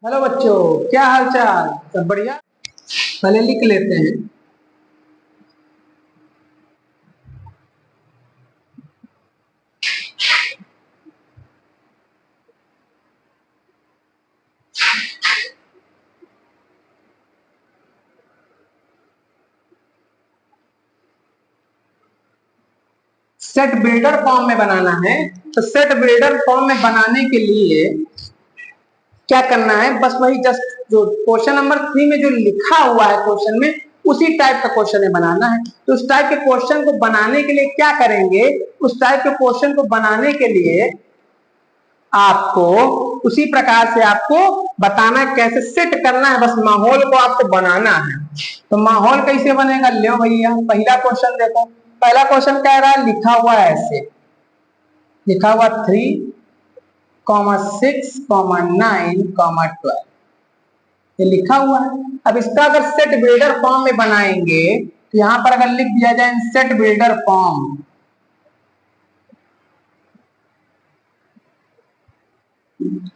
Hello बच्चों, क्या हाल चाल? सब बढ़िया। पहले लिख लेते हैं। सेट बिल्डर फॉर्म में बनाना है। तो सेट बिल्डर फॉर्म में बनाने के लिए क्या करना है, बस वही जस्ट जो क्वेश्चन नंबर 3 में जो लिखा हुआ है क्वेश्चन में, उसी टाइप का क्वेश्चन है बनाना है। तो उस टाइप के क्वेश्चन को बनाने के लिए क्या करेंगे, उस टाइप के क्वेश्चन को बनाने के लिए आपको उसी प्रकार से आपको बताना है कैसे सेट करना है। बस माहौल को आपको बनाना है। तो माहौल कैसे बनेगा, लो भैया पहला क्वेश्चन देखो। पहला क्वेश्चन कह रहा है, लिखा हुआ है ऐसे, लिखा हुआ 3,6,9,12 ये लिखा हुआ है। अब इसका अगर सेट बिल्डर फॉर्म में बनाएंगे तो यहां पर अगर लिख दिया जाए सेट बिल्डर फॉर्म,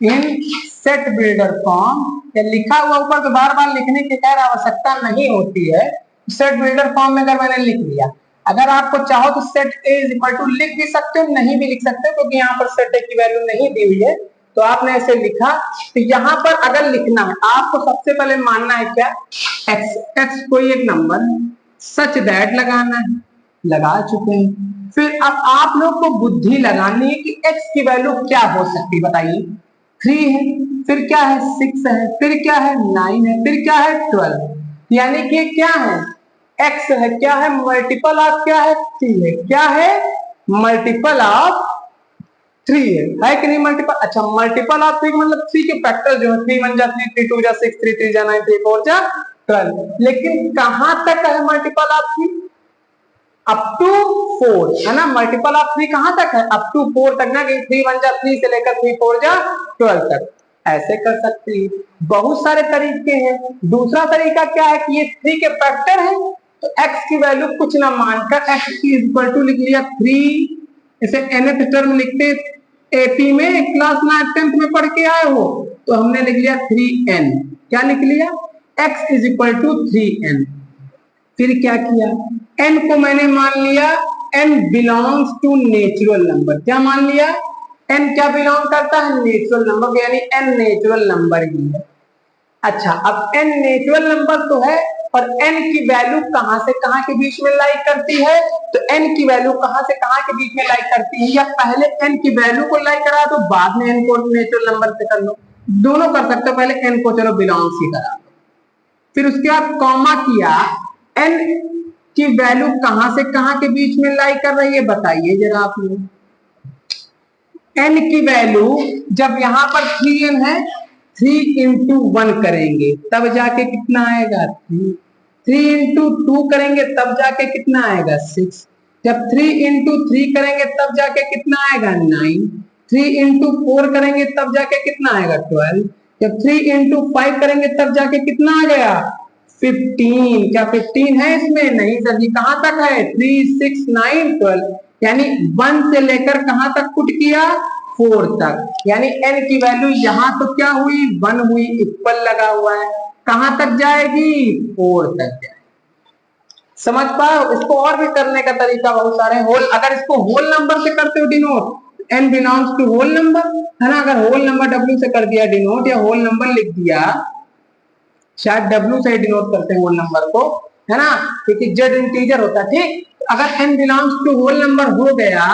इन सेट बिल्डर फॉर्म, ये लिखा हुआ ऊपर तो बार बार लिखने की खैर आवश्यकता नहीं होती है। सेट बिल्डर फॉर्म में अगर मैंने लिख लिया, अगर आपको चाहो तो set A is equal to लिख भी सकते हो, नहीं भी लिख सकते हो, क्योंकि यहाँ पर सेट ए की वैल्यू नहीं दी हुई है। तो आपने ऐसे लिखा। तो यहाँ पर अगर लिखना है आपको सबसे पहले मानना है क्या, एक्स, एक्स कोई एक नंबर सच दैट लगाना है, लगा चुके हैं। फिर अब आप लोग को बुद्धि लगानी है कि एक्स की वैल्यू क्या हो सकती है, बताइए। 3 है, फिर क्या है 6 है, फिर क्या है 9 है, फिर क्या है 12। यानी कि क्या है, एक्स है, क्या है मल्टीपल ऑफ क्या है 3 है, क्या है मल्टीपल ऑफ 3 है कि नहीं मल्टीपल। अच्छा, मल्टीपल ऑफ 3 मतलब 3 के फैक्टर जो है, 3 1 जा 3, 3 2 जा 6, 3 3 जा 9, 3 4 जा 12। लेकिन कहां तक है मल्टीपल ऑफ 3, अप टू 4 है ना। मल्टीपल ऑफ 3 कहां तक है, अप टू 4 तक ना, कि 3 1 जा 3 से लेकर 3 4 जा 12 तक। ऐसे कर सकते हैं, बहुत सारे तरीके हैं। दूसरा तरीका क्या है कि ये 3 के फैक्टर है, तो x की वैल्यू कुछ ना मानकर x की इक्वल टू लिख लिया 3। इसे nth टर्म लिखते, एपी में क्लास 9 10th में पढ़ के आए हो, तो हमने लिख लिया 3n। क्या लिख लिया, x is equal to 3n। फिर क्या किया, n को मैंने मान लिया n belongs to natural number. क्या मान लिया, n क्या बिलोंग करता है, नेचुरल नंबर, यानी n नेचुरल नंबर ही है। अच्छा, अब n नेचुरल नंबर तो है, और n की वैल्यू कहां से कहां के बीच में लाई करती है। तो n की वैल्यू कहां से कहां के बीच में लाई करती है, या पहले n की वैल्यू को लाई करा दो, बाद में n को नेचुरल नंबर से कर लो, दोनों कर सकते हो। पहले n को चलो बिलोंग्स ही करा दो, फिर उसके बाद कॉमा किया, n की वैल्यू कहां से कहां के बीच में लाई कर रही है, बताइए जरा आप लोग। n की वैल्यू जब यहां पर 3n है, 3 इंटू 1 करेंगे तब जाके कितना आएगा 3, 3 इंटू 2 करेंगे तब जाके कितना आएगा 6, जब 3 इंटू 3 करेंगे तब जाके कितना आएगा 9, 3 इंटू 4 करेंगे तब जाके कितना आएगा 12, जब 3 इंटू 5 करेंगे तब जाके कितना आ गया 15। क्या 15 है इसमें, नहीं सर जी, कहां तक है 3 6 9 12, यानी 1 से लेकर कहां तक पुट किया 4 तक। यानी n की वैल्यू यहां तो क्या हुई 1 हुई, इक्वल लगा हुआ है, कहां तक जाएगी 4 तक जाएगी। समझ पाओ, इसको और भी करने का तरीका बहुत सारे। होल, अगर इसको होल नंबर से करते हो denote, n belongs to whole number है ना, अगर होल नंबर w से कर दिया डिनोट, या होल नंबर लिख दिया, शायद w से डिनोट करते हैं होल नंबर को, है ना, क्योंकि z इंटीजर होता है। ठीक, अगर n belongs to whole number हो गया,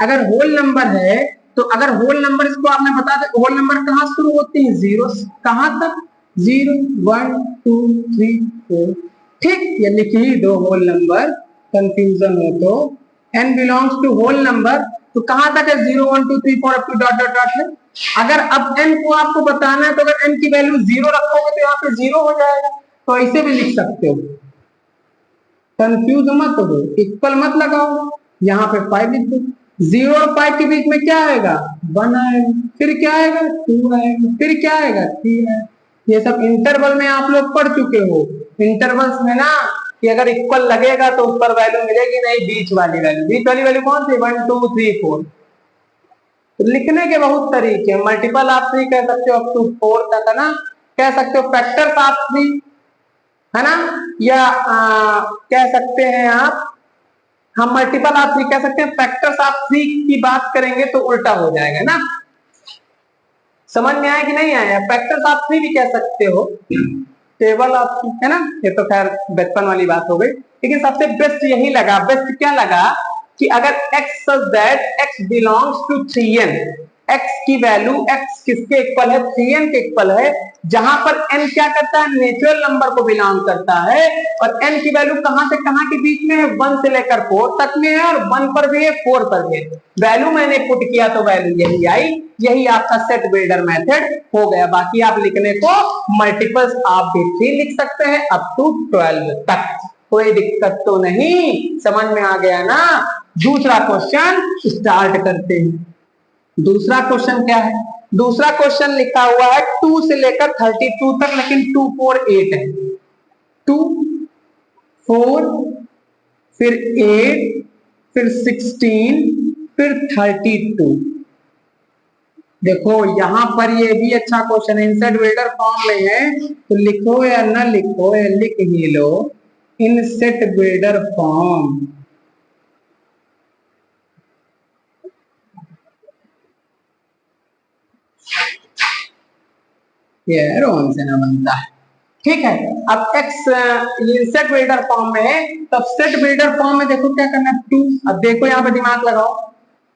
अगर होल नंबर है, तो अगर होल नंबर इसको आपने बता दे, होल नंबर कहां शुरू होती है, जीरो, कहां तक 0 1 2 3 4। ठीक, ये लिख ही दो होल नंबर, कंफ्यूजन हो तो। n belongs to whole number, तो कहां तक है 0 1 2 3 4 up to dot dot dot है। अगर अब n को आपको बताना है, तो अगर n की वैल्यू 0 रखोगे तो यहाँ पे 0 हो जाएगा, तो ऐसे भी लिख सकते हो। कंफ्यूज मत हो, इक्वल मत लगाओ, यहाँ पे 5 लिख दो। 0 और 5 के बीच में क्या आएगा 1 आएगा, फिर क्या आएगा 2 आएगा, फिर क्या आएगा 3 आएगा। ये सब इंटरवल में आप लोग पढ़ चुके हो। इंटरवल्स में ना, कि अगर इक्वल लगेगा तो ऊपर वैल्यू मिलेगी नहीं, बीच वाली वैल्यू, बीच वाली वैल्यू कौन सी 1 2 3 4। तो लिखने के बहुत तरीके, मल्टीपल आप 3 कह सकते हो अप टू 4 तक है ना, कह सकते हो फैक्टर्स ऑफ 3, है ना, या कह सकते हैं आप हम मल्टीपल ऑफ 3 कह सकते हैं। फैक्टर्स ऑफ 3 की बात करेंगे तो उल्टा हो जाएगा ना। समझ में आया कि नहीं आया? फैक्टर्स ऑफ 3 भी कह सकते हो, टेबल ऑफ 3, है ना। ये तो खैर बचपन वाली बात हो गई, लेकिन सबसे बेस्ट यही लगा। बेस्ट क्या लगा कि अगर x such that x belongs to 3n, x की वैल्यू x किसके इक्वल है? 3n के इक्वल है, जहां पर n क्या करता है? नेचुरल नंबर को बिलोंग करता है, और n की वैल्यू कहां से कहां के बीच में है? 1 से लेकर 4 तक में है, और 1 पर भी है, 4 पर भी है। वैल्यू मैंने पुट किया तो वैल्यू यही आई। यही आपका सेट बिल्डर मेथड हो गया। बाकी आप लिखने को मल्टीपल्स ऑफ भी 3 लिख सकते हैं अप टू 12 तक, कोई दिक्कत तो नहीं। समझ में आ गया ना? दूसरा क्वेश्चन स्टार्ट करते हैं। दूसरा क्वेश्चन क्या है? दूसरा क्वेश्चन लिखा हुआ है 2 से लेकर 32 तक, लेकिन 2 4 8 है। 2 4 फिर 8 फिर 16 फिर 32। देखो यहां पर ये भी अच्छा क्वेश्चन है, इनसेट बिल्डर फॉर्म में है, तो लिखो या ना लिखो, या लिख ही लो इनसेट बिल्डर फॉर्म। ये रोन से ना बनता है, ठीक है। अब x ये सेट बिल्डर फॉर्म में है, तब सेट बिल्डर फॉर्म में देखो क्या करना है 2। अब देखो यहाँ पे दिमाग लगाओ,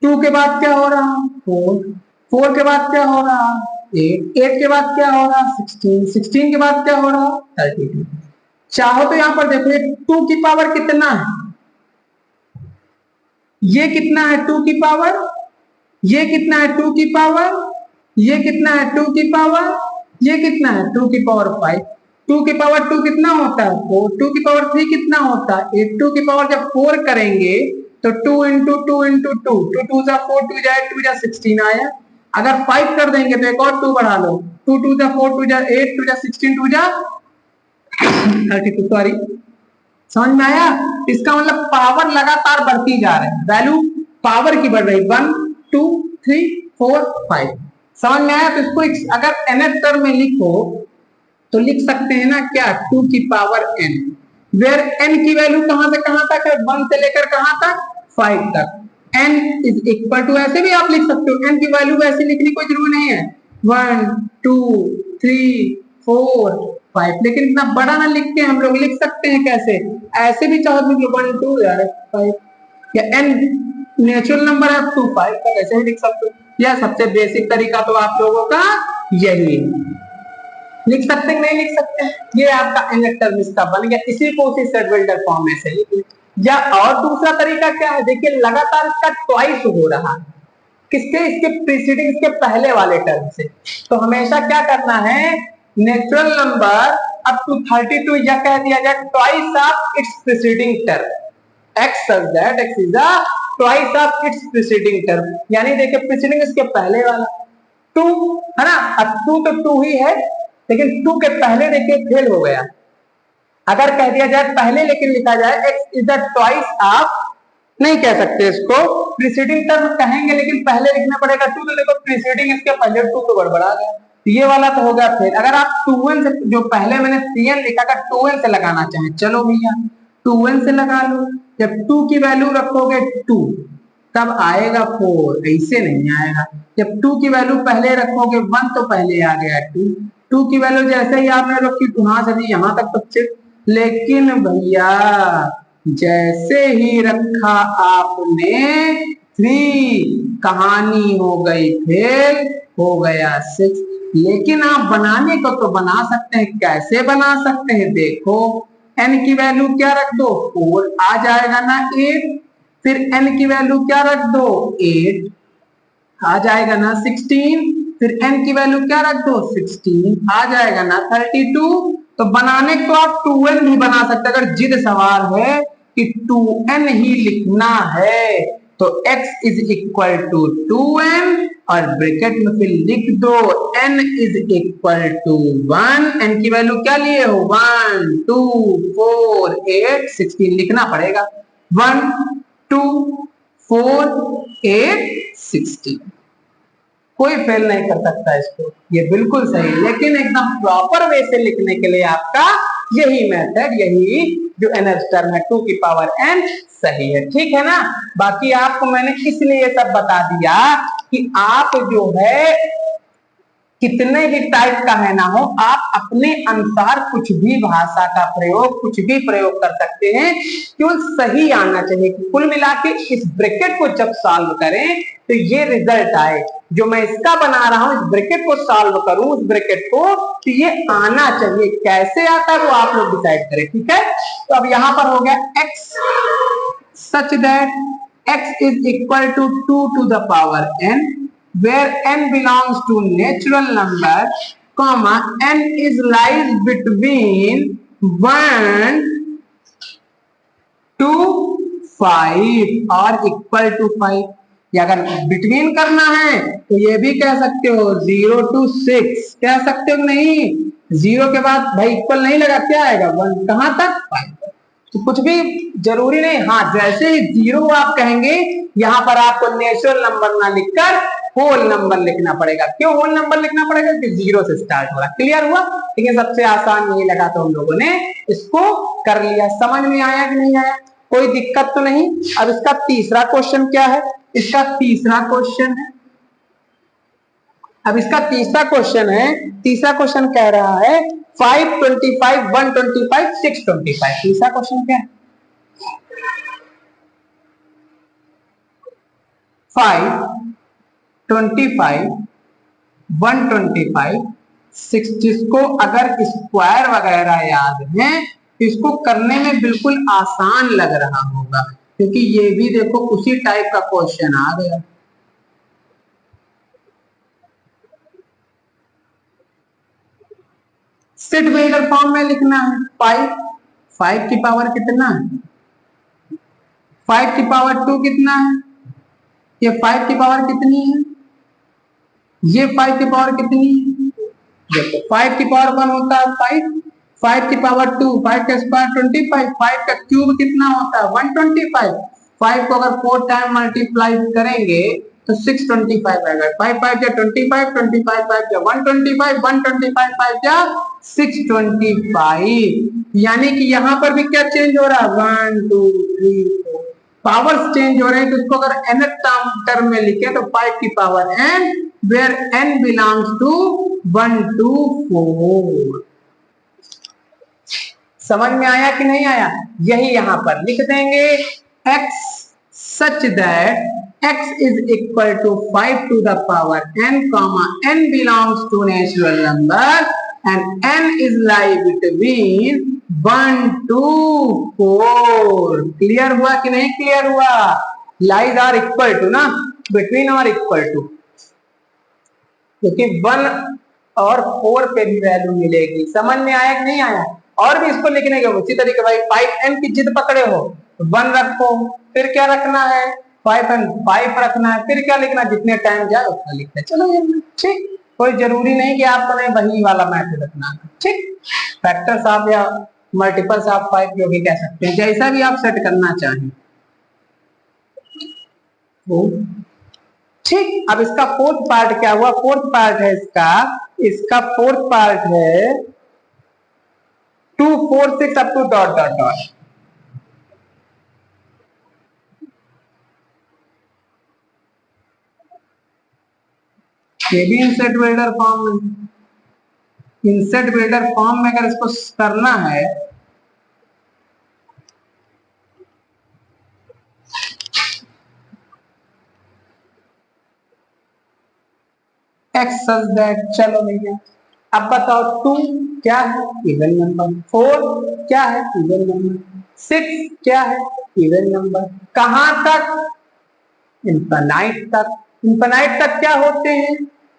2 के बाद क्या हो रहा है? 4, 4 के बाद क्या हो रहा है? 8, 8 के बाद क्या हो रहा है? 16, 16 के बाद क्या हो रहा है? 32। चाहो तो यहाँ पर देखो 2 की पावर कितना है? ये कितना है 2 की पावर? ये कितना है 2 की पावर? ये कितना है 2 की पावर? ये कितना है 2 की पावर 5। 2 की पावर 2 कितना होता है? 4। 2 की पावर 3 कितना होता है? 8। 2 की पावर जब 4 करेंगे तो 2 इंटू 2 इंटू 2, 2 2 जा 4, 2 जा 8, 2 जा 16 आया। अगर 5 कर देंगे तो एक और 2 बढ़ा लो, 2 2 जा 4, 2 जा 8, 2 जा 16, 2 जा 32। सॉरी, समझ में आया? इसका मतलब पावर लगातार बढ़ती जा रही है, वैल्यू पावर की बढ़ रही, 1 2 3 4 5। समझ में आया? तो इसको अगर nth टर्म में लिखो तो लिख सकते हैं ना क्या? 2 की पावर n, वेयर n की वैल्यू कहां से कहां तक है? 1 से लेकर कहां तक? 5 तक। n इज इक्वल टू, ऐसे भी आप लिख सकते हो, n की वैल्यू वैसे लिखने की कोई जरूरत नहीं है, 1 2 3 4 5, लेकिन इतना बड़ा ना लिख के हम लोग लिख सकते हैं कैसे? ऐसे भी चाहो तो 1 2 यार 5, या n नेचुरल नंबर है 2 5 तक, ऐसे ही लिख सकते हो। यह सबसे बेसिक तरीका तो आप लोगों का यही है। लिख सकते हैं नहीं लिख सकते हैं? ये आपका nth टर्म इसका बन गया, इसी को उसी सेट बिल्डर फॉर्म में से लिखिए। या और दूसरा तरीका क्या है? देखिए लगातार इसका ट्वाइस हो रहा है, किसके? इसके प्रीसीडिंग, इसके पहले वाले टर्म से। तो हमेशा क्या करना है? नेचुरल नंबर अप टू 32 या कह दिया जाए twice of its preceding term, x such that x is the twice of its preceding term, यानी देखिए प्रीसीडिंग इसके पहले वाला 2 है ना। अब 2 तो 2 ही है, लेकिन 2 के पहले देखिए फेल हो गया। अगर कह दिया जाए पहले, लेकिन लिखा जाए x is the twice of, नहीं कह सकते इसको, प्रीसीडिंग टर्म कहेंगे लेकिन पहले लिखना पड़ेगा 2, तो देखो प्रीसीडिंग इसके पहले 2 तो गड़बड़ा गया, ये वाला तो हो गया फेल। अगर आप 2n से, जो पहले मैंने 3n लिखा था 2n से लगाना चाहे, चलो भैया 2n से लगा लो। जब 2 की वैल्यू रखोगे 2 तब आएगा 4, ऐसे नहीं आएगा। जब 2 की वैल्यू पहले रखोगे 1 तो पहले आ गया 2, 2 की वैल्यू जैसे ही आपने रखी 2, हाँ सर यहां तक तो, लेकिन भैया जैसे ही रखा आपने 3, कहानी हो गई फेल, हो गया 6। लेकिन आप बनाने को तो बना सकते हैं, कैसे बना सकते हैं? देखो n की वैल्यू क्या रख दो? 4 आ जाएगा ना 8, फिर n की वैल्यू क्या रख दो? 8 आ जाएगा ना 16, फिर n की वैल्यू क्या रख दो? 16 आ जाएगा ना 32। तो बनाने को आप 2n भी बना सकते हैं, अगर जिद सवाल है कि 2n ही लिखना है तो x is equal to 2n, और ब्रैकेट में फिर लिख दो n is equal to 1। n की वैल्यू क्या लिए हो? 1 2 4 8 16 लिखना पड़ेगा, 1 2 4 8 16। कोई फेल नहीं कर सकता इसको, ये बिल्कुल सही। लेकिन एकदम प्रॉपर वे से लिखने के लिए आपका यही मेथड, यही जो nth टर्म है 2 की पावर n सही है, ठीक है ना। बाकी आपको मैंने इसलिए सब बता दिया कि आप जो है कितने ही टाइप का है ना हो, आप अपने अनुसार कुछ भी भाषा का प्रयोग, कुछ भी प्रयोग कर सकते हैं, केवल सही आना चाहिए। कुल मिला के इस ब्रैकेट को जब सॉल्व करें तो ये रिजल्ट आए, जो मैं इसका बना रहा हूं, इस ब्रैकेट को सॉल्व करूं, उस ब्रैकेट को, तो ये आना चाहिए। कैसे आता है वो आप लोग डिसाइड करें, ठीक है। तो अब यहां पर हो गया x such that x is equal to 2 to the power n, where n belongs to natural number, comma n is lies between 1 to 5 और इक्वल टू 5। या अगर बिटवीन करना है तो ये भी कह सकते हो 0 to 6 कह सकते हो। नहीं, 0 के बाद भाई इक्वल नहीं लगा, क्या आएगा 1, कहां तक 5। तो कुछ भी जरूरी नहीं। हाँ, जैसे ही 0 आप कहेंगे यहां पर आपको नेचुरल नंबर ना लिखकर होल नंबर लिखना पड़ेगा। क्यों होल नंबर लिखना पड़ेगा? कि 0 से स्टार्ट हो रहा। क्लियर हुआ? ठीक है, सबसे आसान यही लगा तो हम लोगों ने इसको कर लिया। समझ में आया कि नहीं आया? कोई दिक्कत तो नहीं। अब इसका तीसरा क्वेश्चन क्या है? इसका तीसरा क्वेश्चन है, अब इसका तीसरा क्वेश्चन है, तीसरा क्वेश्चन कह रहा है 525 125 625। तीसरा क्वेश्चन क्या है? 525 125 6, जिसको अगर स्क्वायर वगैरह याद है इसको करने में बिल्कुल आसान लग रहा होगा, क्योंकि ये भी देखो उसी टाइप का क्वेश्चन आ गया। सेट बिल्डर फॉर्म में लिखना है 5 की पावर कितना है? 5 की पावर 2 कितना है? ये 5 की पावर कितनी है? ये 5 की पावर कितनी है? देखो 5 की पावर 1 होता है 5 की पावर 2, 5 का स्क्वायर 25, 5 का क्यूब कितना होता है 125। 5 को अगर 4 टाइम मल्टीप्लाई करेंगे तो 625 आएगा। 5 5 या 25, 25 5 या 125, 125 5 या 625। यानी कि यहां पर भी क्या चेंज हो रहा है 1 2 3 4 पावर्स चेंज हो रहे हैं। तो इसको अगर nth टर्म में लिखे तो 5 की power n, where n belongs to 1 to 4। समझ में आया कि नहीं आया? यही यहां पर लिख देंगे x such that x is equal to 5 to the power n, comma n belongs to natural number and n is lie between 1 to 4। Clear हुआ कि नहीं क्लियर हुआ? लाइज आर इक्वल टू ना, बिटवीन और इक्वल टू, क्योंकि 1 और 4 पे भी वैल्यू मिलेगी। समझ में आया कि नहीं आया? और भी इसको लिखने के उसी तरीके भाई 5n की जिद पकड़े हो 1 रखो, फिर क्या रखना है 5 रखना है, फिर क्या लिखना, जितने टाइम जाए उतना लिखना है। चलो ये ठीक, कोई जरूरी नहीं कि आपको नहीं वही वाला मैथड रखना, ठीक। फैक्टर्स आप या मल्टीपल्स आप 5 जो भी कह सकते हैं, जैसा भी आप सेट करना चाहें, ठीक। अब इसका फोर्थ पार्ट क्या हुआ? फोर्थ पार्ट है इसका फोर्थ पार्ट है 2 4 6 up to dot dot dot. ये भी इंसर्ट बिल्डर फॉर्म में, इंसर्ट बिल्डर फॉर्म में अगर इसको करना है एक्स सच दैट। चलो भैया अब बताओ 2 क्या है? Even number. 4 क्या है? Even number. 6 क्या है? Even number. कहां तक? इनफाइनाइट तक। इनफाइनाइट तक क्या होते हैं?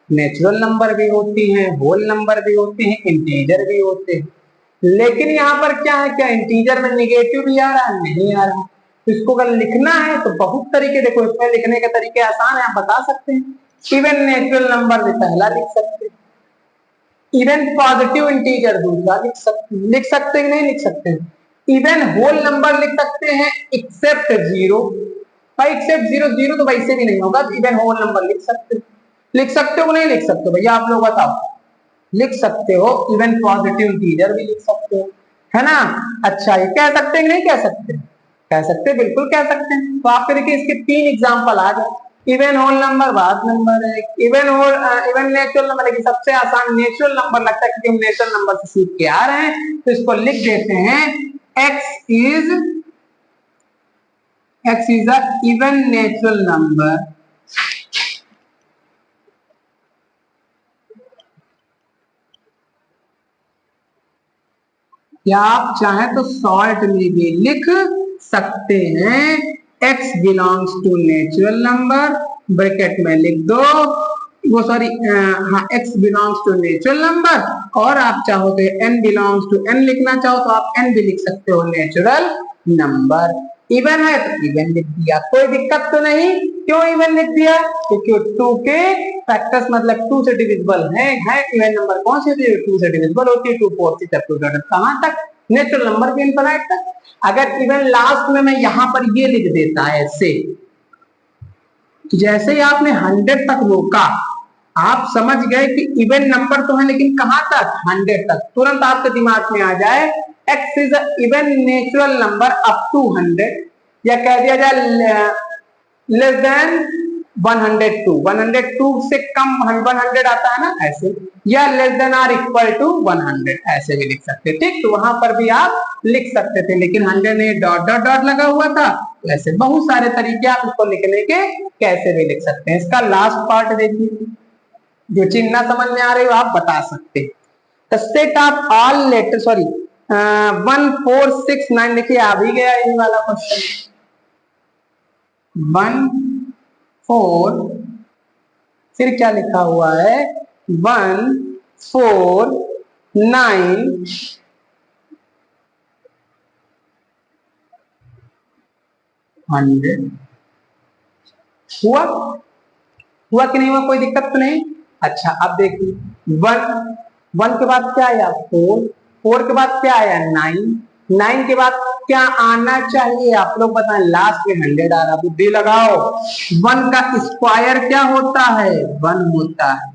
नेचुरल नंबर भी होती हैं, होल नंबर भी होते हैं, इंटीजर भी होते हैं। लेकिन यहाँ पर क्या है, क्या इंटीजर में निगेटिव भी आ रहा है? नहीं आ रहा। तो इसको अगर लिखना है तो बहुत तरीके, देखो इसमें लिखने के तरीके आसान है, आप बता सकते हैं। इवन नेचुरल नंबर भी पहला लिख सकते हैं, इवन पॉजिटिव इंटीजर दूसरा लिख सकते हैं, नहीं लिख सकते हैं। इवन होल नंबर लिख सकते हैं एक्सेप्ट 0। भाई एक्सेप्ट 0 0 तो वैसे भी नहीं होगा, इवन होल नंबर लिख सकते हैं। लिख सकते हो नहीं लिख सकते हो भैया आप लोग बताओ? लिख सकते हो, इवन पॉजिटिव इंटीजर भी लिख सकते हो, है ना। अच्छा ये कह सकते हैं कि नहीं कह सकते? कह सकते हैं, बिल्कुल कह सकते हैं। तो आपके देखिए इसके 3 एग्जांपल आ गए। इवन होल नंबर, बाद नंबर है, even whole even natural number, लेकिन सबसे आसान नेचुरल नंबर लगता है क्योंकि हम नेचुरल नंबर से सीख के आ रहे हैं। तो इसको लिख देते हैं x is a even natural number या आप चाहें तो शॉर्ट में भी लिख सकते हैं x belongs to natural number, bracket में लिख दो वो सॉरी हाँ x belongs to natural number, और आप चाहो तो n बिलोंग्स टू n लिखना चाहो तो आप n भी लिख सकते हो नेचुरल नंबर। इवन है तो इवन लिख दिया, कोई दिक्कत तो नहीं। क्यों इवन लिख दिया? क्योंकि 2 के फैक्टर्स मतलब 2 से डिविजिबल है इवन नंबर कौन सी होती है? 2 से डिविजिबल होती है, 2 4 6 up to कहां तक? नेचुरल नंबर के इनफिनिट तक। अगर इवन लास्ट में मैं यहां पर ये लिख देता ऐसे, जैसे ही आपने 100 तक रोका आप समझ गए कि इवन नंबर तो है लेकिन कहां तक? 100 तक। तुरंत आपके दिमाग में आ जाए x is even natural number up to 100, या कह दिया जाए लेस देन 102 से कम 100 आता है ना ऐसे, या less than or equal to 100 ऐसे भी लिख सकते हैं। ठीक, तो वहां पर भी आप लिख सकते थे, लेकिन 100 में डॉट डॉट डॉट लगा हुआ था, ऐसे बहुत सारे तरीके आप इसको लिखने के कैसे भी लिख सकते हैं। इसका लास्ट पार्ट देखिए, जो चीज ना समझ में आ रही हो आप बता सकते हैं। The set of all letters, sorry 1 4 6 9, देखिए आ भी गया ये वाला क्वेश्चन। 1 4 फिर क्या लिखा हुआ है? 1 4 9 100 हुआ कि नहीं हुआ? कोई दिक्कत तो नहीं। अच्छा अब देखिए 1 के बाद क्या आया? 4 के बाद क्या आया? 9 के बाद क्या आना चाहिए? आप लोग बताएं। लास्ट में 100 आ रहा, बुद्धि लगाओ। 1 का स्क्वायर क्या होता है? 1 होता है।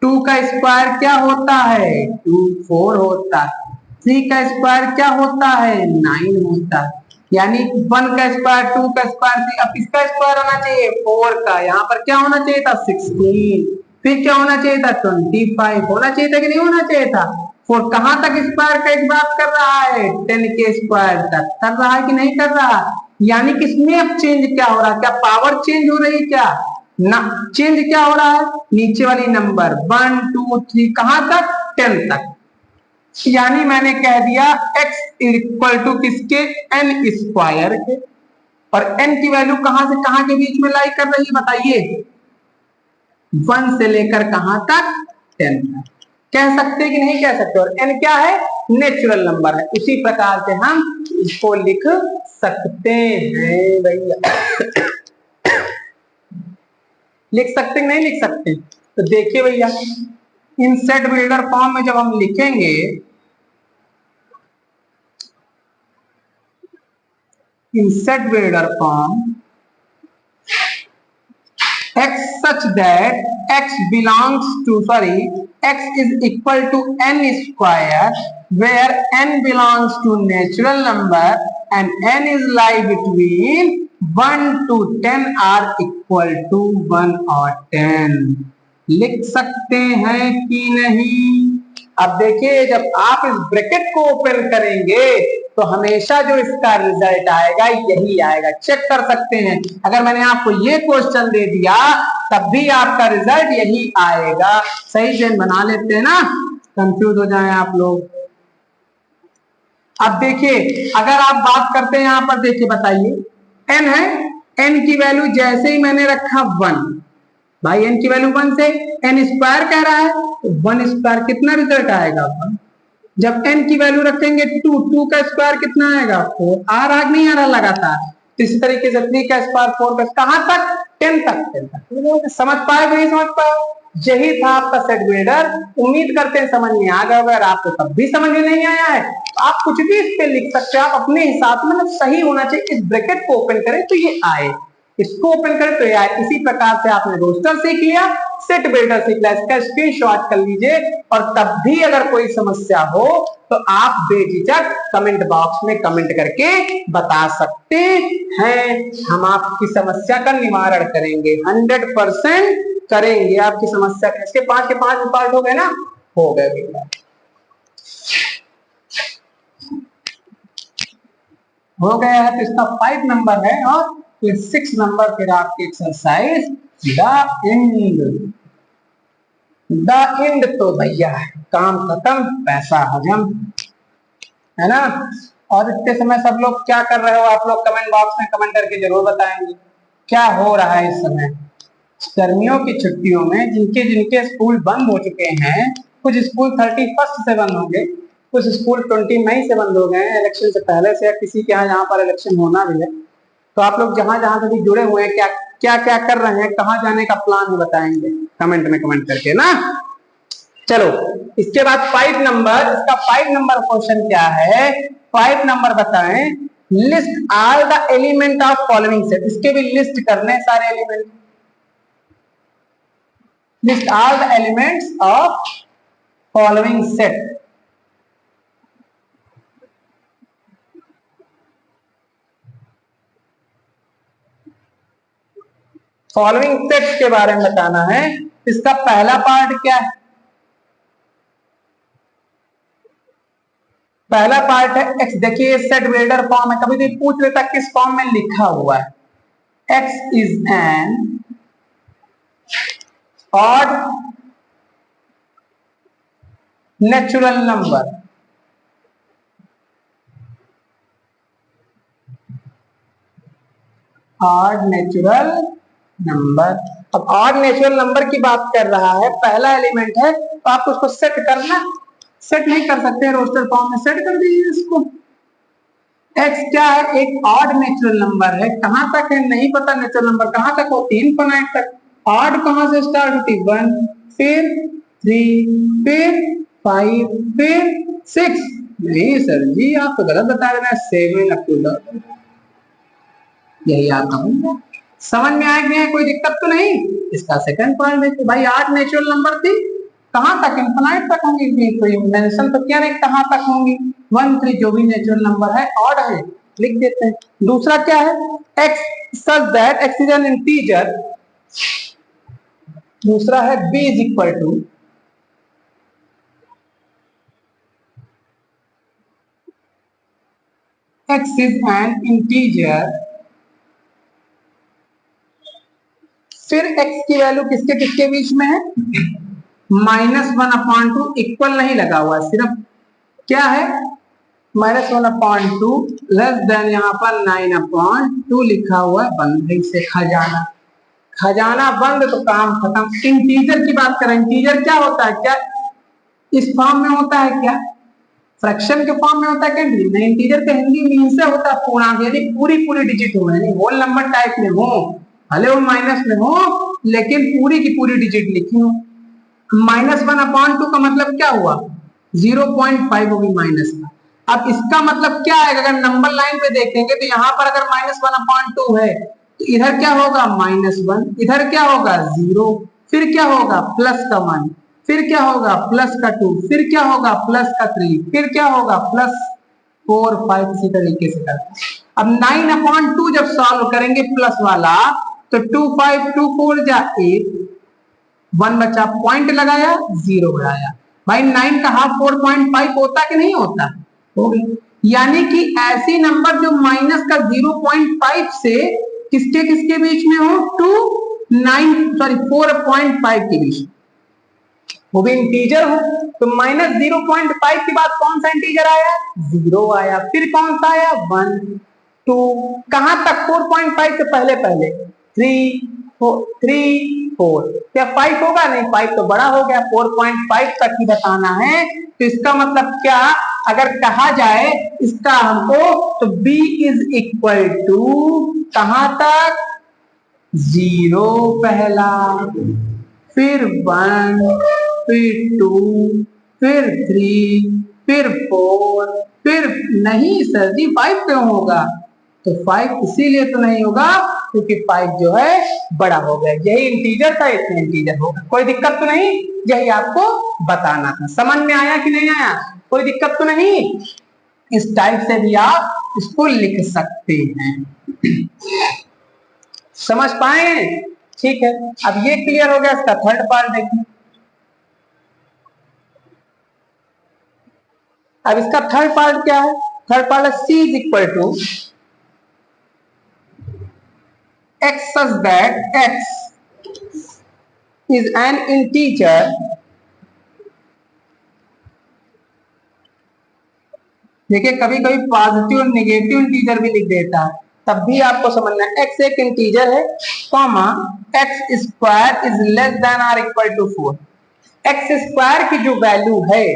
2 का स्क्वायर क्या होता है? 2 4 होता है। 3 का स्क्वायर क्या होता है? 9 होता है। यानी 1 का स्क्वायर, 2 का स्क्वायर, अब इसका स्क्वायर होना चाहिए 4 का, यहाँ पर क्या होना चाहिए था? 16, फिर क्या होना चाहिए था? 25 होना चाहिए था कि नहीं होना चाहिए था? 4 कहां तक स्क्वायर का एक बात कर रहा है? 10 के स्क्वायर तक कर रहा है कि नहीं कर रहा? यानी कि इसमें अब चेंज क्या हो रहा है? क्या पावर चेंज हो रही है? क्या ना चेंज क्या हो रहा है? नीचे वाली नंबर 1 2 3 कहां तक? 10 तक। यानी मैंने कह दिया x इक्वल टू किसके? n स्क्वायर के। और n की वैल्यू कहां से कहां के बीच में लाई कर रही है बताइए? 1 से लेकर कहां तक? 10 तक। कह सकते कि नहीं कह सकते? और n क्या है? नेचुरल नंबर है। उसी प्रकार से हम इसको लिख सकते हैं भैया। लिख सकते नहीं लिख सकते? तो देखिए भैया, इन सेट बिल्डर फॉर्म में जब हम लिखेंगे in set builder form x such that x belongs to x is equal to n square, where n belongs to natural number and n is lie between 1 to 10 are equal to 1 or 10। लिख सकते हैं कि नहीं? अब देखिए जब आप इस ब्रैकेट को ओपन करेंगे तो हमेशा जो इसका रिजल्ट आएगा यही आएगा। चेक कर सकते हैं, अगर मैंने आपको ये क्वेश्चन दे दिया तब भी आपका रिजल्ट यही आएगा। सही से बना लेते हैं ना, कंफ्यूज हो जाए आप लोग। अब देखिए अगर आप बात करते हैं यहां पर, देखिए बताइए n है, n की वैल्यू जैसे ही मैंने रखा 1, भाई n की वैल्यू 1 से n स्क्वायर कह रहा है तो 1 स्क्वायर कितना रिजल्ट आएगा? 1। जब n की वैल्यू रखेंगे 2 का स्क्वायर कितना आएगा? 4। आ रहा नहीं आ रहा लगातार? तो इसी तरीके से 3 का स्क्वायर 4 का कहां तक? 10 तक। समझ पाए कि नहीं समझ पाए? यही था आपका सेट बिल्डर। उम्मीद करते हैं समझ में आ गया। अगर आपको तब भी समझ में नहीं आया है तो आप कुछ भी इस पे लिख सकते हैं, आप अपने हिसाब से, मतलब सही होना चाहिए। इस ब्रैकेट को ओपन करें तो ये आए, इसको ओपन करें तो ये आए। इसी प्रकार से आपने रोस्टर सीख लिया। सेट बिल्डर सीख लिया, इसका स्क्रीनशॉट कर लीजिए और तब भी अगर कोई समस्या हो तो आप बेझिझक कमेंट बॉक्स में कमेंट करके बता सकते हैं। हम आपकी समस्या का निवारण करेंगे, 100% करेंगे आपकी समस्या का। इसके 5 के 5 पार्ट हो गए ना, हो गए बेटा, हो गया है। तो इसका 5 नंबर है और फिर 6 नंबर फिर आपकी exercise the end. The end तो भैया काम खत्म, पैसा हजम, है ना। और इतने समय सब लोग क्या कर रहे हो, आप लोग कमेंट बॉक्स में कमेंट करके जरूर बताएंगे क्या हो रहा है इस समय। गर्मियों की छुट्टियों में जिनके जिनके स्कूल बंद हो चुके हैं, कुछ स्कूल 31 से बंद होंगे, कुछ स्कूल 20 मई से बंद हो गए हैं, इलेक्शन से पहले से, या किसी के यहाँ जहाँ पर इलेक्शन होना भी है। तो आप लोग जहां जहां से भी जुड़े हुए हैं, क्या क्या क्या कर रहे हैं, कहाँ जाने का प्लान भी बताएंगे कमेंट में कमेंट करके ना। चलो इसके बाद 5 नंबर, इसका 5 नंबर क्वेश्चन क्या है, 5 नंबर बताएं, list all the element of following set. इसके भी लिस्ट करने सारे element, list all the elements of following set. Following sets के बारे में बताना है। इसका पहला पार्ट क्या है, पहला पार्ट है एक्स। देखिए सेट बिल्डर फॉर्म है, कभी भी पूछ लेता किस फॉर्म में लिखा हुआ है। X is an odd natural number, odd natural number. अब ऑड नेचुरल नंबर की बात कर रहा है, पहला एलिमेंट है, तो आप उसको सेट करना, सेट नहीं कर सकते रोस्टर फॉर्म में, सेट कर दीजिए इसको। एक्स क्या है, एक ऑड नेचुरल नंबर है, कहां तक है नहीं पता, नेचुरल नंबर कहां तक होती है, इनफिनिट तक। ऑड कहां से स्टार्ट होती, 1 फिर 3 फिर 5 फिर 6। नहीं सर जी आप तो गलत बता रहे हैं, 7 अप टू 10, यही आता हूँ। समझ में आ गया, कोई दिक्कत तो नहीं। इसका सेकंड पॉइंट देखिए भाई, 8 नेचुरल नंबर थी, कहां तक, इनफिनिट तक होंगी, कोई मेंशन तो क्या नहीं कहां तक होंगी, 1 3 जो भी नेचुरल नंबर है ऑड है, लिख देते हैं। दूसरा क्या है, x such that x is an integer। दूसरा है b is equal to x is an integer। फिर x की वैल्यू किसके किसके बीच में है, -1/2, इक्वल नहीं लगा हुआ, सिर्फ क्या है -1/2 लेस देन यहाँ पर 9/2 लिखा हुआ है, बंद से खजाना, खजाना बंद तो काम खत्म। इंटीजर की बात करें, इंटीजर क्या होता है, क्या इस फॉर्म में होता है, क्या फ्रैक्शन के फॉर्म में होता है, क्या नहीं। इंटीजर का हिंदी मीन से होता है पूर्णांक, यानी पूरी पूरी डिजिट हो, यानी होल नंबर टाइप में हो, भले वो माइनस में हो लेकिन पूरी की पूरी डिजिट लिखी हो। -1/2 का मतलब क्या हुआ, 0.5 होगी माइनस का। अब इसका मतलब क्या है, अगर नंबर लाइन पे देखेंगे तो यहाँ पर अगर -1/2 है तो इधर क्या होगा -1, इधर क्या होगा 0, फिर क्या होगा प्लस का 1, फिर क्या होगा प्लस का 2, फिर क्या होगा प्लस का 3, फिर क्या होगा +4 5, इसी तरीके से करते। अब 9/2 जब सॉल्व करेंगे प्लस वाला तो 2 5 2 4 जा 8, 1 बचा, पॉइंट लगाया 0 बढ़ाया, भाई 9 का हाफ 4.5 होता कि नहीं होता, हो गई। यानी कि ऐसी नंबर जो माइनस का 0.5 से किसके किसके बीच में हो, 4.5 के बीच, वो भी इंटीजर हो। तो -0.5 के बाद कौन सा इंटीजर आया, 0 आया, फिर कौन सा आया 1 2, कहां तक 4.5 से पहले पहले 3 4, क्या 5 होगा, नहीं 5 तो बड़ा हो गया, 4.5 तक ही बताना है। तो इसका मतलब क्या, अगर कहा जाए इसका हमको, तो b इज इक्वल टू कहां तक, 0 पहला, फिर 1, फिर 2, फिर 3, फिर 4, फिर नहीं सर जी 5 क्यों होगा, तो 5 इसीलिए तो नहीं होगा क्योंकि 5 जो है बड़ा हो गया, यही इंटीजर था इसमें इंटीजर होगा। कोई दिक्कत तो नहीं, यही आपको बताना था। समझ में आया कि नहीं आया? कोई दिक्कत तो नहीं? इस टाइप से भी आप इसको लिख सकते हैं। समझ पाए? ठीक है, अब ये क्लियर हो गया। इसका थर्ड पार्ट देखिए। अब इसका थर्ड पार्ट क्या है? थर्ड पार्ट है c is equal to x such that x is an integer देखिए कभी कभी पॉजिटिव और नेगेटिव इंटीजर भी लिख देता है, तब भी आपको समझना है x एक इंटीजर है, comma x square is less than or equal to 4। X square की जो वैल्यू है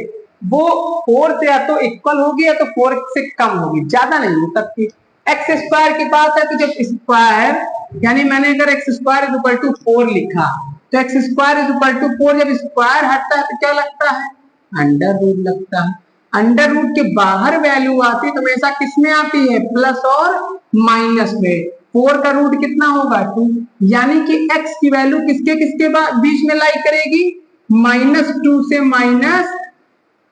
वो 4 से या तो इक्वल होगी या तो 4 से कम होगी, ज्यादा नहीं हो सकती। एक्स स्क्वायर की बात है तो जब स्क्वायर यानी मैंने अगर x square is equal to 4 लिखा तो x square is equal to 4 जब स्क्वायर हटता है तो क्या लगता है? अंडर रूट लगता है। अंडर रूट के बाहर वैल्यू आती है तो हमेशा किसमें आती है? प्लस और माइनस में। 4 का रूट कितना होगा? 2, यानी कि x की वैल्यू किसके किसके बीच में लाई करेगी? -2 से माइनस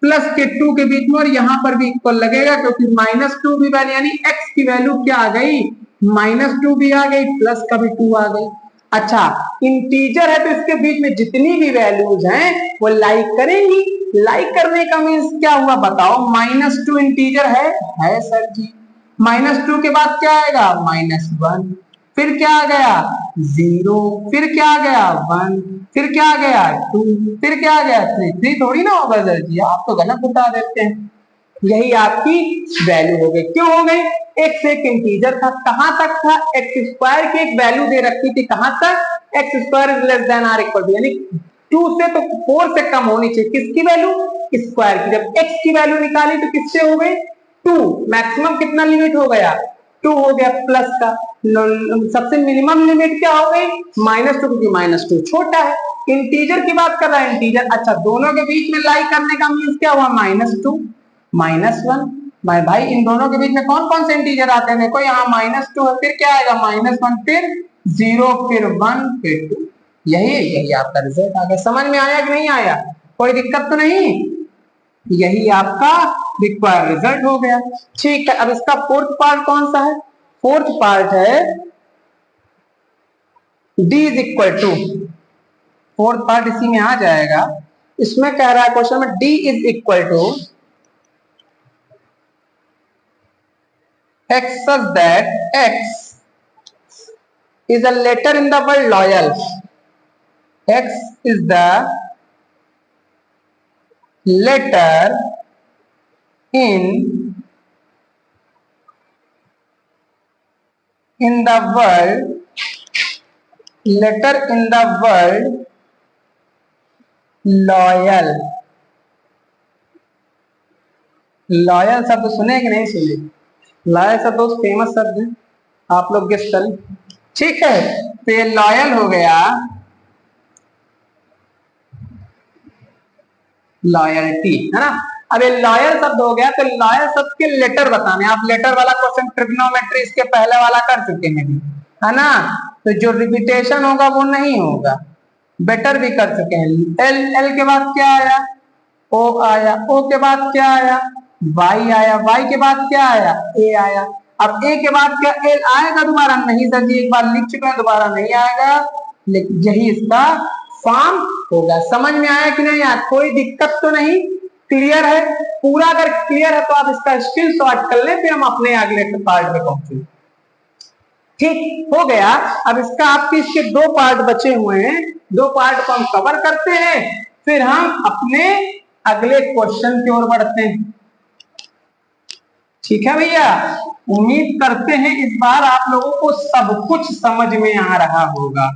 प्लस के 2 के बीच में, और यहां पर भी इक्वल लगेगा क्योंकि -2 भी वैल्यू यानी x की वैल्यू क्या आ गई? -2 भी आ गई, प्लस का भी 2 आ गई। अच्छा, इंटीजर है तो इसके बीच में जितनी भी वैल्यूज हैं वो लाइक करेंगी। लाइक करने का मीन्स क्या हुआ बताओ? -2 इंटीजर है सर जी। -2 के बाद क्या आएगा? -1, फिर क्या आ गया? 0, फिर क्या आ गया? 1, फिर क्या आ गया? 2, फिर क्या आ गया? 3 थोड़ी ना होगा सर जी, आप तो गलत बता देते हैं। यही आपकी वैल्यू हो गई। क्यों हो गई? एक्स एक इंटीजर था, कहां तक था? एक्स स्क्वायर की एक वैल्यू दे रखी थी, कहां तक? X square is less than or equal to, यानी 2 से तो 4 से कम होनी चाहिए। किसकी वैल्यू? स्क्वायर की। जब एक्स की वैल्यू निकाली तो किससे हो गई? 2। मैक्सिमम कितना लिमिट हो गया? 2 हो गया प्लस का। सबसे मिनिमम लिमिट क्या हो गई? -2, क्योंकि -2 छोटा है। इंटीजर की बात कर रहा है, इंटीजर। अच्छा, दोनों के बीच में लाई करने का मीन्स क्या हुआ? -2 -1। भाई इन दोनों के बीच में कौन कौन से इंटीजर आते हैं? देखो यहाँ -2 है, फिर क्या आएगा? -1, फिर 0, फिर 1, फिर 2। यही आपका रिजल्ट आ गया। समझ में आया कि नहीं आया? कोई दिक्कत तो नहीं? यही आपका रिक्वायर्ड रिजल्ट हो गया। ठीक है, अब इसका फोर्थ पार्ट कौन सा है? फोर्थ पार्ट है d is equal to, fourth part इसी में आ जाएगा। इसमें कह रहा है क्वेश्चन में d is equal to x such that x is a letter in the word loyal. X is the letter in the word, letter in the word loyal. Loyal शब्द सुने कि नहीं सुने? लॉयल शब्द बहुत फेमस शब्द है, आप लोग गेस करें। ठीक है, तो ये लॉयल हो गया, लॉयल्टी है ना। अब ये लॉयल शब्द हो गया, तो लॉयल शब्द के लेटर बताने। आप लेटर वाला क्वेश्चन ट्रिग्नोमेट्री इसके पहले वाला कर चुके हैं भी, है ना। तो जो रिपीटेशन होगा वो नहीं होगा, बेटर भी कर चुके हैं। एल के बाद क्या आया? ओ आया। ओ के बाद क्या आया? वाई आया। वाई के बाद क्या आया? ए आया। अब ए के बाद क्या एल आएगा दोबारा? नहीं सर जी, एक बार लिख चुके हैं, दोबारा नहीं आएगा। लेकिन यही इसका फॉर्म होगा। समझ में आया कि नहीं? यार कोई दिक्कत तो नहीं? क्लियर है पूरा? अगर क्लियर है तो आप इसका स्क्रीन शॉट कर लें, फिर हम अपने अगले पार्ट में पहुंचे। ठीक हो गया। अब इसका आपके इसके 2 पार्ट बचे हुए हैं, 2 पार्ट को हम कवर करते हैं, फिर हम अपने अगले क्वेश्चन की ओर बढ़ते हैं। ठीक है भैया, उम्मीद करते हैं इस बार आप लोगों को सब कुछ समझ में आ रहा होगा।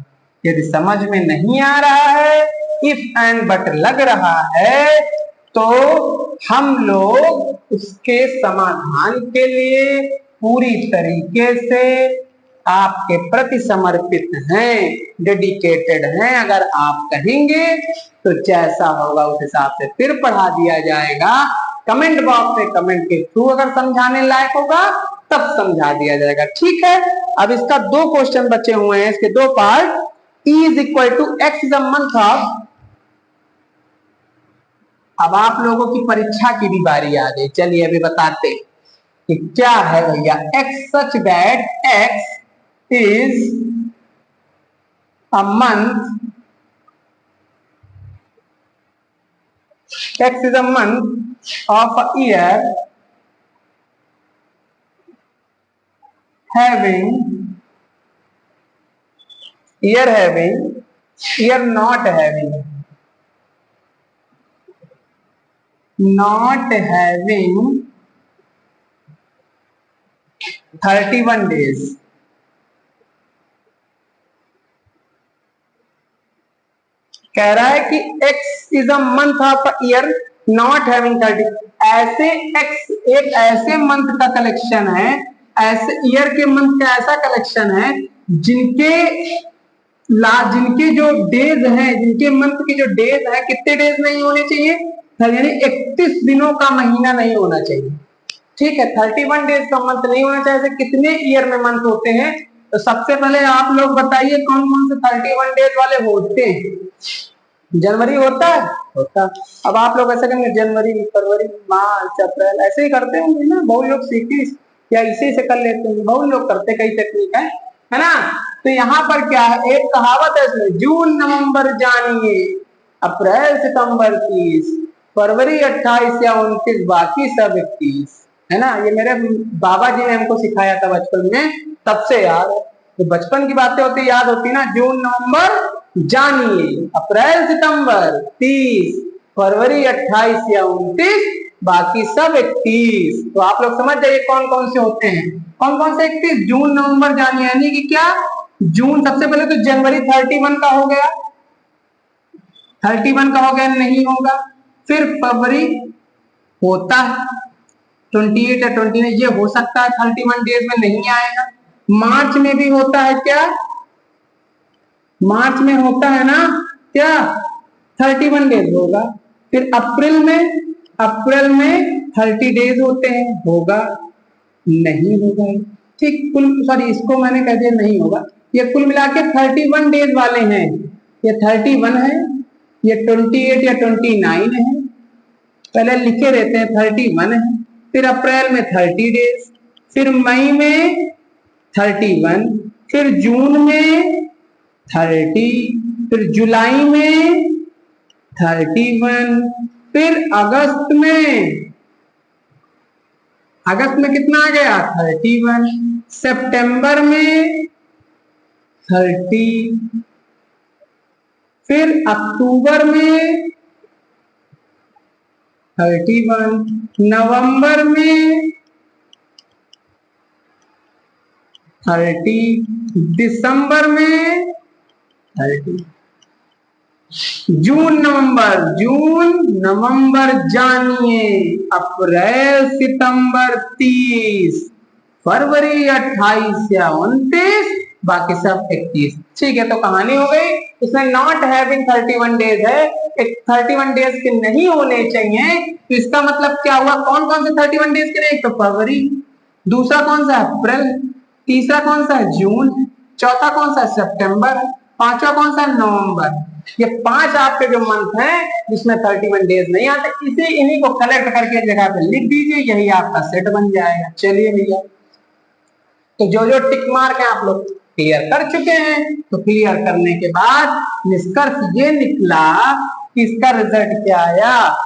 यदि समझ में नहीं आ रहा है, इफ एंड बट लग रहा है, तो हम लोग उसके समाधान के लिए पूरी तरीके से आपके प्रति समर्पित हैं, डेडिकेटेड हैं। अगर आप कहेंगे तो जैसा होगा उस हिसाब से फिर पढ़ा दिया जाएगा। कमेंट बॉक्स में कमेंट के थ्रू अगर समझाने लायक होगा तब समझा दिया जाएगा। ठीक है, अब इसका दो क्वेश्चन बचे हुए हैं, इसके दो पार्ट। E is equal to x is a month of. अब आप लोगों की परीक्षा की भी बारी आ गई, चलिए अभी बताते कि क्या है भैया। X such that x is a month, X is a month of a year having, year not having 31 days. कह रहा है कि x is a month of a year not having 30, ऐसे x एक ऐसे मंथ का कलेक्शन है, ऐसे ईयर के मंथ का ऐसा कलेक्शन है जिनके जो डेज हैं, जिनके मंथ की जो डेज है, कितने डेज नहीं होने चाहिए, यानी 31 दिनों का महीना नहीं होना चाहिए। ठीक है, 31 डेज का मंथ नहीं होना चाहिए। कितने ईयर में मंथ होते हैं, तो सबसे पहले आप लोग बताइए कौन कौन से 31 डेज वाले होते हैं। जनवरी होता है, होता। अब आप लोग ऐसे करेंगे जनवरी, फरवरी, मार्च, अप्रैल, ऐसे ही करते होंगे ना, बहुत लोग सीखी या इसी से कर लेते हैं, बहुत लोग करते, कई टेक्निक है ना। तो यहाँ पर क्या है, एक कहावत है इसमें, जून नवंबर जानिए, अप्रैल सितंबर 30, फरवरी 28 या 29, बाकी सब 31, है ना। ये मेरे बाबा जी ने हमको सिखाया था बचपन में, तब से याद है। तो बचपन की बातें होती याद होती ना, जून नवंबर जानिए, अप्रैल सितंबर 30, फरवरी 28 या 29, बाकी सब 31। तो आप लोग समझ जाइए कौन कौन से होते हैं, कौन कौन से 31। जून नवंबर जानिए यानी कि क्या, जून सबसे पहले तो जनवरी 31 का हो गया, 31 का हो गया, नहीं होगा। फिर फरवरी होता है 28 या 29, ये हो सकता है 31 डेज में नहीं आएगा। मार्च में भी होता है क्या, मार्च में होता है ना क्या, 31 डेज होगा। फिर अप्रैल में 30 डेज होते हैं, होगा, नहीं होगा। ठीक, कुल सॉरी इसको मैंने कह दिया नहीं होगा। ये कुल मिला के 31 डेज वाले हैं, ये 31 है, ये 28 या 29 है, पहले लिखे रहते हैं 31 है। फिर अप्रैल में 30 डेज, फिर मई में 31, फिर जून में 30, फिर जुलाई में 31, फिर अगस्त में कितना आ गया 31, सितंबर में 30, फिर अक्टूबर में 31, नवंबर में 30, दिसंबर में 30, जून नवंबर जानिए, अप्रैल सितंबर 30, फरवरी 28 या 29, बाकी सब 31। ठीक है, तो कहानी हो गई। इसमें नॉट हैविंग 31 डेज है, 31 डेज के नहीं होने चाहिए, तो इसका मतलब क्या हुआ, कौन कौन से 31 डेज के नहीं, तो फरवरी, दूसरा कौन सा है अप्रैल, तीसरा कौन सा है जून, चौथा कौन सा है सितंबर, पांचवा कौन सा है नवंबर। ये 5 आपके जो मंथ हैं जिसमें 31 डेज नहीं आते, इन्हीं को कलेक्ट करके एक जगह पे लिख दीजिए, यही आपका सेट बन जाएगा। चलिए भैया, तो जो जो टिक मार्क है आप लोग क्लियर कर चुके हैं, तो क्लियर करने के बाद निष्कर्ष ये निकला कि इसका रिजल्ट क्या आया।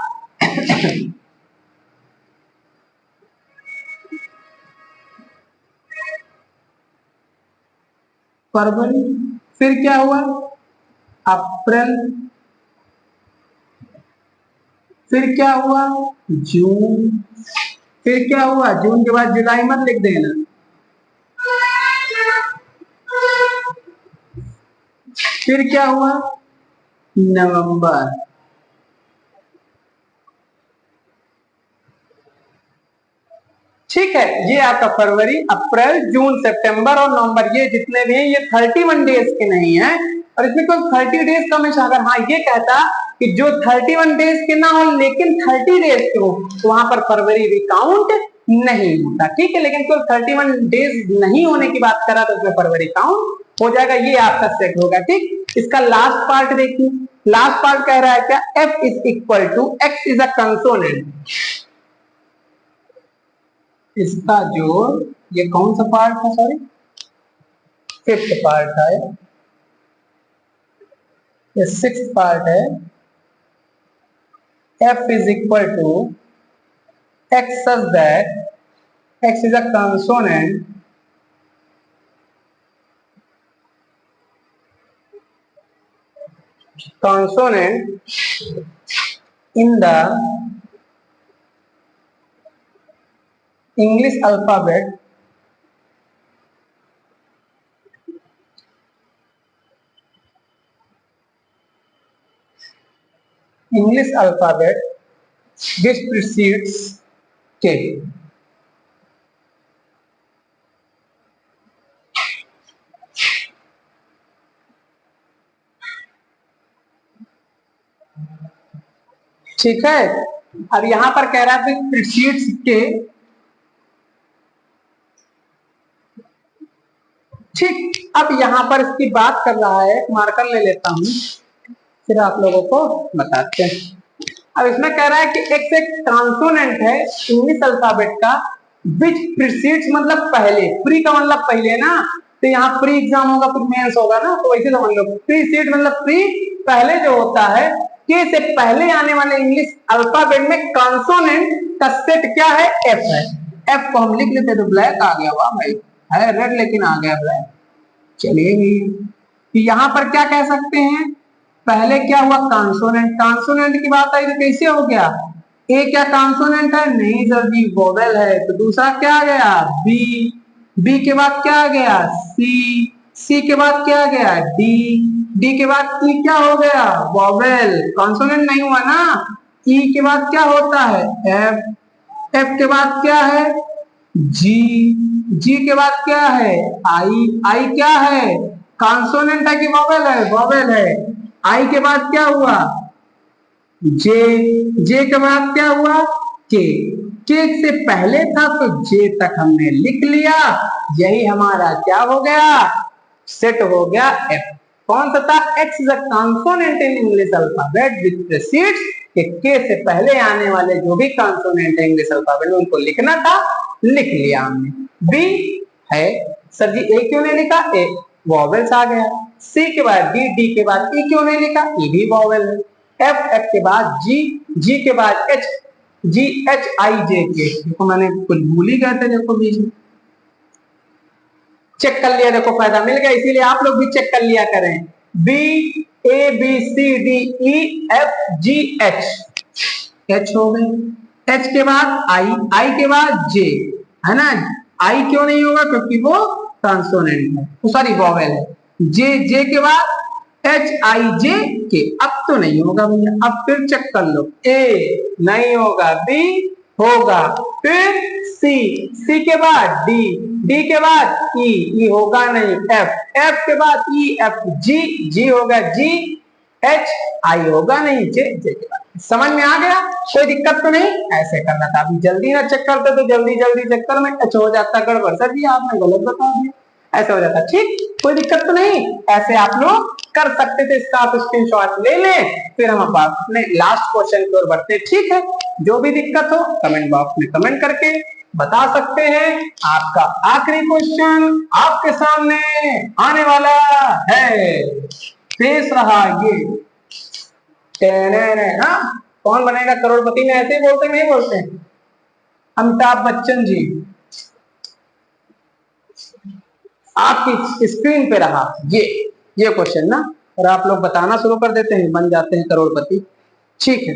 फरवरी, फिर क्या हुआ अप्रैल, फिर क्या हुआ जून, फिर क्या हुआ जून के बाद जुलाई मत लिख देना, फिर क्या हुआ नवंबर, ठीक है। ये आपका फरवरी, अप्रैल, जून, सितंबर और नवंबर, ये जितने भी हैं ये 31 डेज के नहीं है, और इसमें कोई 30 डेज का हमेशा, अगर हाँ ये कहता कि जो 31 डेज के ना हो लेकिन 30 डेज के हो, तो वहां पर फरवरी भी काउंट नहीं होता, ठीक है। लेकिन केवल 31 डेज नहीं होने की बात करा तो उसमें फरवरी काउंट हो जाएगा, ये आपका सेट होगा, ठीक। इसका लास्ट पार्ट देखिए, लास्ट पार्ट कह रहा है क्या, f is equal to x is a consonant. इसका जो ये कौन सा पार्ट है, सॉरी फिफ्थ पार्ट है, ये सिक्स्थ पार्ट है। f is equal to x such that x is a consonant in the English alphabet which precedes K। ठीक है। अब यहां पर कह रहा है प्रीसीड्स के, ठीक। अब यहां पर इसकी बात कर रहा है, मार्कर ले लेता हूं फिर आप लोगों को बताते हैं। अब इसमें कह रहा है कि एक कॉन्सोनेंट है इंग्लिश अल्फाबेट का, विच प्रीसीड्स मतलब पहले, प्री का मतलब पहले ना, तो यहाँ प्री एग्जाम होगा फिर मेंस होगा ना, तो वैसे समझ लो प्रीसीड मतलब प्री पहले जो होता है, के से पहले आने वाले इंग्लिश अल्फाबेट में कॉन्सोनेंट का सेट क्या है, एफ है। एफ को हम लिख लेते तो ब्लैक आ गया, वाह भाई, है रेड लेकिन आ गया ब्लैक। चलिए यहाँ पर क्या कह सकते हैं, पहले क्या हुआ कॉन्सोनेंट, कॉन्सोनेंट की बात आई तो कैसे हो गया, ए क्या कॉन्सोनेंट है, नहीं सर जी वोवेल है, तो दूसरा क्या आ गया बी, बी के बाद क्या आ गया सी, सी के बाद क्या आ गया डी, डी के बाद ई क्या हो गया वोवेल, कॉन्सोनेंट नहीं हुआ ना। ई के बाद क्या होता है एफ, एफ के बाद क्या है जी, जी के बाद क्या है आई, आई क्या है कॉन्सोनेंट है कि वोवेल है, वोवेल है। आई के बाद क्या हुआ जे, जे के बाद क्या हुआ के, के से पहले था तो जे तक हमने लिख लिया, यही हमारा क्या हो गया सेट हो गया एफ। कौन सा था, x is a consonant in English alphabet which precedes, के से पहले आने वाले जो भी कॉन्सोनेंट है इंग्लिश अल्फाबेट में उनको लिखना था, लिख लिया हमने। बी है, सर जी ए क्यों नहीं लिखा, ए वॉवेल्स आ गया। सी के बाद डी, डी के बाद ई क्यों नहीं लिखा, ई भी वॉवेल है। एफ, एफ के बाद जी, जी के बाद एच, जी एच आई जे के, देखो मैंने कुछ भूल ही गए थे, देखो बीच में चेक कर लिया, देखो फायदा मिल गया, इसीलिए आप लोग भी चेक कर लिया करें। B, A B C D E F G H, H हो गए। एच के बाद आई, आई के बाद जे, है ना, आई क्यों नहीं होगा क्योंकि वो कॉन्सोनेंट है, सॉरी वोवेल है। जे, जे के बाद एच आई जे के, अब तो नहीं होगा भैया, अब फिर चेक कर लो, ए नहीं होगा, बी होगा, फिर सी, सी के बाद डी, डी के बाद ई, ई होगा नहीं, एफ, एफ के बाद ई एफ जी, जी होगा, जी एच आई होगा नहीं, जे, जे के बाद। समझ में आ गया, कोई दिक्कत तो नहीं, ऐसे करना था। अभी जल्दी ना चेक करते तो जल्दी जल्दी चक्कर में एच हो जाता गड़बड़, सर जी आपने गलत बता दिया, ऐसा हो जाता, ठीक, कोई दिक्कत तो नहीं, ऐसे आप लोग कर सकते थे। इसका आप स्क्रीनशॉट ले लें, फिर हम अपने लास्ट क्वेश्चन की ओर बढ़ते, ठीक है। जो भी दिक्कत हो कमेंट बॉक्स में कमेंट करके बता सकते हैं। आपका आखिरी क्वेश्चन आपके सामने आने वाला है, शेष रहा ये, हाँ कौन बनेगा करोड़पति में, ऐसे ही बोलते नहीं बोलते, अमिताभ बच्चन जी। आपकी स्क्रीन पे रहा ये क्वेश्चन ना, और आप लोग बताना शुरू कर देते हैं, बन जाते हैं करोड़पति, ठीक है।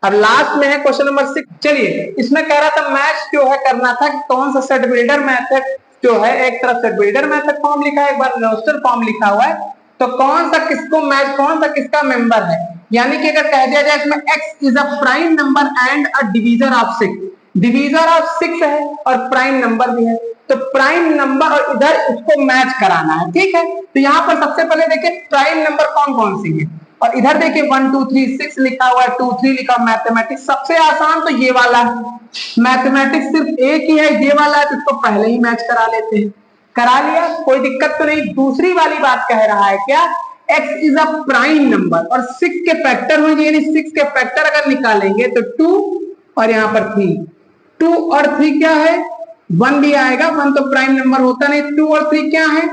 अब लास्ट में है क्वेश्चन नंबर 6। चलिए, इसमें कह रहा था मैच जो है करना था कि कौन सा सेट बिल्डर मेथड जो है, एक तरफ सेट बिल्डर मेथड फॉर्म लिखा है, एक बार रोस्टर फॉर्म लिखा हुआ है, तो कौन सा किसको मैच, कौन सा किसका मेंबर है। यानी कि अगर कह दिया जाए इसमें x is a prime number and a divisor of 6, divisor of 6 है और प्राइम नंबर भी है, तो प्राइम नंबर और इधर उसको मैच कराना है, ठीक है। तो यहाँ पर सबसे पहले देखिए प्राइम नंबर कौन कौन सी है, और इधर देखिए 1 2 3 6 लिखा हुआ है, 2 3 लिखा। मैथमेटिक्स सबसे आसान तो ये वाला है, मैथमेटिक्स सिर्फ एक ही है, ये वाला है, तो इसको पहले ही मैच करा लेते हैं। करा लिया, कोई दिक्कत तो नहीं। दूसरी वाली बात कह रहा है क्या, x is a prime number और 6 के फैक्टर हो, यानी 6 के फैक्टर अगर निकालेंगे तो 2 और यहाँ पर 3, 2 और 3 क्या है, 1 भी आएगा। 1 तो प्राइम नंबर होता नहीं, 2 और 3 क्या है,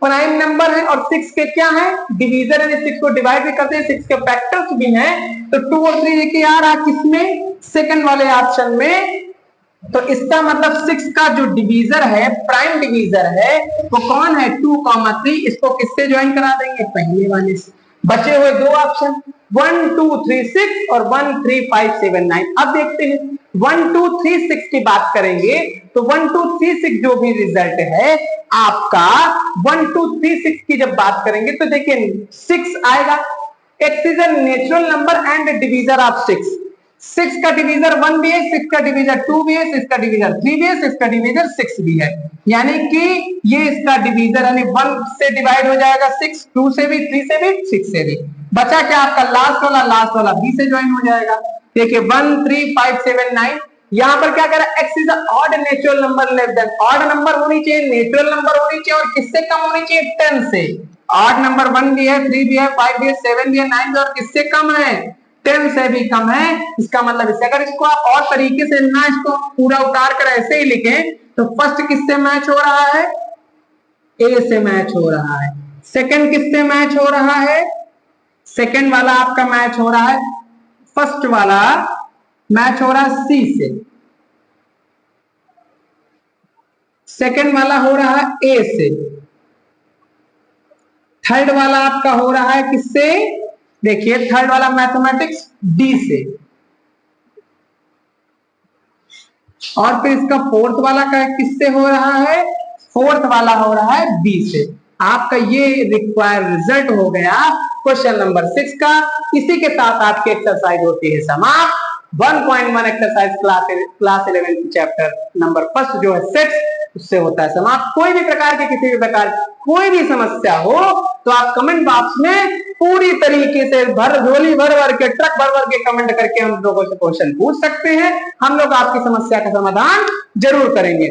प्राइम नंबर है। और 6 के क्या है, डिवीजर, यानी 6 को डिवाइड भी करते हैं, 6 के फैक्टर्स भी हैं। तो 2 और 3 देखिए आ रहा किसमें, सेकंड वाले ऑप्शन में। तो इसका मतलब 6 का जो डिवीजर है, प्राइम डिवीजर है, वो कौन है, 2, 3। इसको किससे ज्वाइन करा देंगे, पहले वाले से। बचे हुए दो ऑप्शन 1 2 3 6 और 1 3 5 7 9। अब देखते हैं 1 2 3 6 की बात करेंगे तो 1 2 3 6 जो भी रिजल्ट है आपका, 1 2 3 6 की जब बात करेंगे तो देखिए 6 आएगा। x is a natural number and divisor of 6। 6 का डिवीजर 1 भी है, 6 का डिवीजर 2 भी है, 6 का डिवीजर 3 भी है, 6 का डिवीजर 6 भी है। यानी कि ये इसका डिवीजर, यानी 1 से डिवाइड हो जाएगा 6, 2 से भी, 3 से भी, 6 से भी। बचा क्या आपका लास्ट वाला b से ज्वाइन हो जाएगा। देखिए 1 3 5 7 9। यहां पर क्या कह रहा है, x is odd natural number less than, odd number होनी चाहिए, नेचुरल नंबर होनी चाहिए, और किससे कम होनी चाहिए, 10 से। ऑड नंबर 1 भी है, 3 भी है, 5 भी है, 7 भी है, 9 भी, और किससे कम है, 10 से भी कम है। इसका मतलब इससे, अगर इसको आप और तरीके से ना इसको पूरा उतार कर ऐसे ही लिखें तो फर्स्ट किससे मैच हो रहा है, ए से मैच हो रहा है। सेकंड किससे मैच हो रहा है, सेकंड वाला आपका मैच हो रहा है, फर्स्ट वाला मैच हो रहा है सी से, सेकंड वाला हो रहा है ए से, थर्ड वाला आपका हो रहा है किससे, देखिए थर्ड वाला मैथमेटिक्स डी से, और फिर इसका फोर्थ वाला का किससे हो रहा है, फोर्थ वाला हो रहा है बी से। आपका ये रिक्वायर्ड रिजल्ट हो गया क्वेश्चन नंबर 6 का। इसी के साथ आपकी एक्सरसाइज होती है समाप्त। 1.1 exercise class 11 chapter number first जो है सेट्स, उससे होता है समाप्त। कोई भी प्रकार की, किसी भी प्रकार कोई भी समस्या हो तो आप कमेंट बॉक्स में पूरी तरीके से झोली भर के, ट्रक भर के कमेंट करके हम लोगों से क्वेश्चन पूछ सकते हैं। हम लोग आपकी समस्या का समाधान जरूर करेंगे।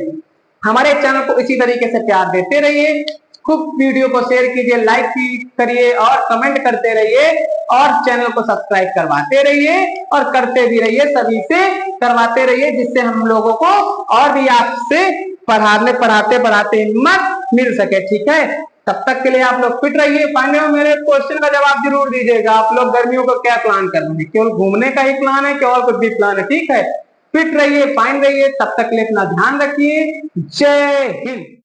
हमारे चैनल को इसी तरीके से प्यार देते रहिए, खूब वीडियो को शेयर कीजिए, लाइक करिए और कमेंट करते रहिए, और चैनल को सब्सक्राइब करवाते रहिए और करते भी रहिए, सभी से करवाते रहिए, जिससे हम लोगों को और भी आपसे पढ़ाते हिम्मत मिल सके। ठीक है, तब तक के लिए आप लोग फिट रहिए। फाइनली मेरे क्वेश्चन का जवाब जरूर दीजिएगा। आप लोग गर्मियों को क्या प्लान कर रहे हैं, केवल घूमने का ही प्लान है कि और कुछ भी प्लान है? ठीक है, फिट रहिए, फाइन रहिए, तब तक के लिए अपना ध्यान रखिए। जय हिंद।